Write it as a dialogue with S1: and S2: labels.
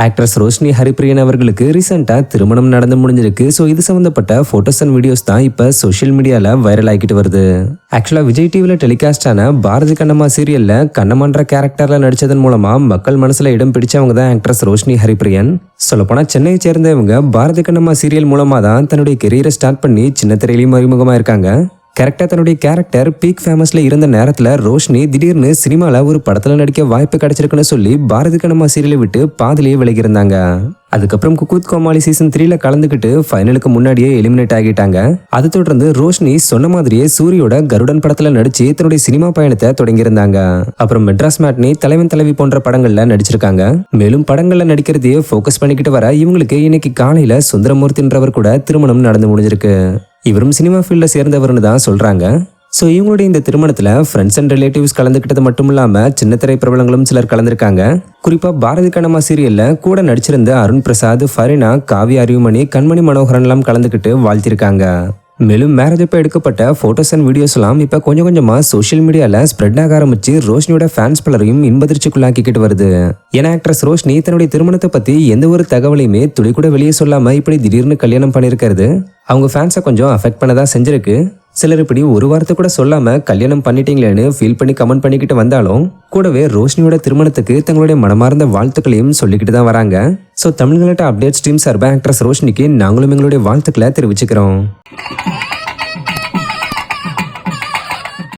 S1: Actress Roshini Haripriyan அவர்களுக்கு ரீசெண்டா திருமணம் நடந்து முடிஞ்சிருக்கு. ஸோ இது சம்பந்தப்பட்ட போட்டோஸ் அண்ட் வீடியோஸ் தான் இப்ப சோஷியல் மீடியால வைரல் ஆகிட்டு வருது. ஆக்சுவலா விஜய் டிவில டெலிகாஸ்ட் ஆன பாரதி கண்ணம்மா சீரியல்ல கண்ணம்மான்ற கேரக்டர்ல நடிச்சதன் மூலமா மக்கள் மனசுல இடம் பிடிச்சவங்க தான் ஆக்ட்ரஸ் ரோஷினி ஹரிப்பிரியன். சொல்லப்போனா சென்னையை சேர்ந்த இவங்க பாரதி கண்ணம்மா சீரியல் மூலமா தான் தன்னுடைய கெரியரை ஸ்டார்ட் பண்ணி சின்ன திரையிலையும் அறிமுகமா இருக்காங்க. கரெக்டா தன்னுடைய கேரக்டர் பீக் ஃபேமஸ்ல இருந்த நேரத்துல ரோஷினி திடீர்னு சினிமால ஒரு படத்துல நடிக்க வாய்ப்பு கிடைச்சிருக்குன்னு சொல்லி பாரதி கண்ணம்மா சீரியலை விட்டு பாதிலேயே விலகி இருந்தாங்க. அதுக்கப்புறம் குக்கூத் கோமாளி சீசன் 3ல கலந்துக்கிட்டு ஃபைனலுக்கு முன்னாடியே எலிமினேட் ஆகிட்டாங்க. அது தொடர்ந்து ரோஷினி சொன்ன மாதிரியே சூரியோட கருடன் படத்துல நடிச்சு தன்னுடைய சினிமா பயணத்தை தொடங்கியிருந்தாங்க. அப்புறம் மெட்ராஸ் மேட்னி, தலைவன் தலைவி போன்ற படங்கள்ல நடிச்சிருக்காங்க. மேலும் படங்கள்ல நடிக்கிறதையே ஃபோக்கஸ் பண்ணிக்கிட்டு வர இவங்களுக்கு இன்னைக்கு காலையில சுந்தரமூர்த்தின்றவர் கூட திருமணம் நடந்து முடிஞ்சிருக்கு. இவரும் சினிமா ஃபீல்ட சேர்ந்தவர்னு தான் சொல்றாங்க. ஸோ இவங்களுடைய இந்த திருமணத்துல ஃப்ரெண்ட்ஸ் அண்ட் ரிலேட்டிவ்ஸ் கலந்துக்கிட்டது மட்டும் இல்லாம சின்ன திரை பிரபலங்களும் சிலர் கலந்திருக்காங்க. குறிப்பா பாரதி கண்ணம்மா சீரியல்ல கூட நடிச்சிருந்த அருண் பிரசாத், ஃபரினா, காவி அறிவுமணி, கண்மணி மனோகரன் எல்லாம் கலந்துக்கிட்டு வாழ்த்திருக்காங்க. மேலும் மேரேஜ் அப்ப எடுக்கப்பட்ட போட்டோஸ் அண்ட் வீடியோஸ் எல்லாம் இப்ப கொஞ்சம் கொஞ்சமா சோஷியல் மீடியால ஸ்ப்ரெட் ஆக ஆரம்பிச்சு ரோஷினியோட ஃபேன்ஸ் பலரையும் இன்பதிர்ச்சிக்குள்ளாக்கிட்டு வருது. ஏன்னா ஆக்ட்ரஸ் ரோஷினி தன்னுடைய திருமணத்தை பத்தி எந்த ஒரு தகவலையுமே துளி கூட வெளியே சொல்லாம இப்படி திடீர்னு கல்யாணம் பண்ணிருக்கிறது அவங்க ஃபேன்ஸை கொஞ்சம் அஃபெக்ட் பண்ணதான் செஞ்சிருக்கு. சிலர் இப்படி ஒரு வாரத்தை கூட சொல்லாம கல்யாணம் பண்ணிட்டீங்களேன்னு ஃபீல் பண்ணி கமெண்ட் பண்ணிக்கிட்டு வந்தாலும் கூடவே ரோஷினியோட திருமணத்துக்கு தங்களுடைய மனமார்ந்த வாழ்த்துக்களையும் சொல்லிக்கிட்டு தான் வராங்க. ஸோ தமிழ்நாட்டு அப்டேட் ஸ்ட்ரீம் சார்பாக ஆக்ட்ரஸ் ரோஷினிக்கு நாங்களும் எங்களுடைய வாழ்த்துக்களை தெரிவிச்சுக்கிறோம்.